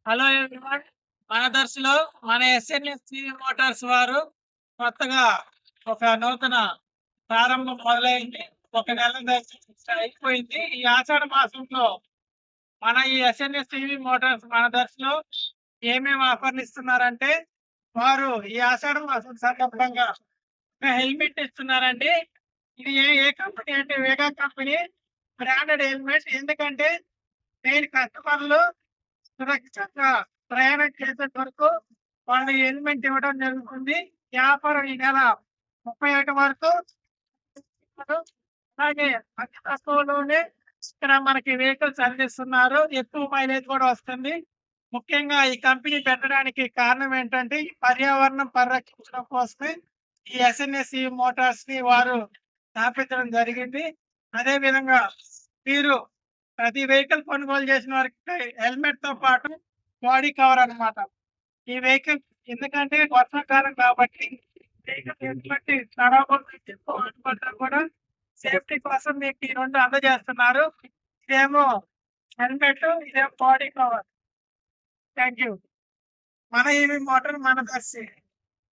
Hello everyone. మన దర్శిలో మన SNSC Motors వారు కొత్తగా ఒక నూతన ప్రారంభం మొదలైంది. ఒక నెల అయిపోయింది. ఈ ఆషాఢ మాసంలో మన ఈ ఎస్ఎన్ఎస్సి మోటార్స్ మన దర్శిలో ఏమేమి ఆఫర్లు ఇస్తున్నారంటే, వారు ఈ ఆషాఢ మాసం సందర్భంగా ఒక హెల్మెట్ ఇస్తున్నారండి. ఇది ఏ ఏ కంపెనీ అంటే వేగా కంపెనీ బ్రాండెడ్ హెల్మెట్. ఎందుకంటే నేను కస్టమర్లు సురక్షితంగా ప్రయాణం చేసేంత వరకు వాళ్ళు హెల్మెట్ ఇవ్వడం జరుగుతుంది. వ్యాపారం ఈ నెల 31 వరకు ఇస్తారు. అలాగే అతి తక్కువలోనే ఇక్కడ మనకి వెహికల్స్ అందిస్తున్నారు. ఎక్కువ మైలేజ్ కూడా వస్తుంది. ముఖ్యంగా ఈ కంపెనీ పెట్టడానికి కారణం ఏంటంటే, ఈ పర్యావరణం పరిరక్షించడం కోసమే ఈ ఎస్ఎన్ఎస్ఈ మోటార్స్ ని వారు స్థాపించడం జరిగింది. అదే విధంగా మీరు ప్రతి వెహికల్ కొనుగోలు చేసిన వారికి హెల్మెట్ తో పాటు బాడీ కవర్ అన్నమాట. ఈ వెహికల్ ఎందుకంటే వర్షాకాలం కాబట్టి వెహికల్ ఎటువంటి తడవకుండా కూడా సేఫ్టీ కోసం మీకు ఈ రెండు అందజేస్తున్నారు. ఇదేమో హెల్మెట్, ఇదేమో బాడీ కవర్. Thank you. మన ఈవి మోటార్ మన దర్శి.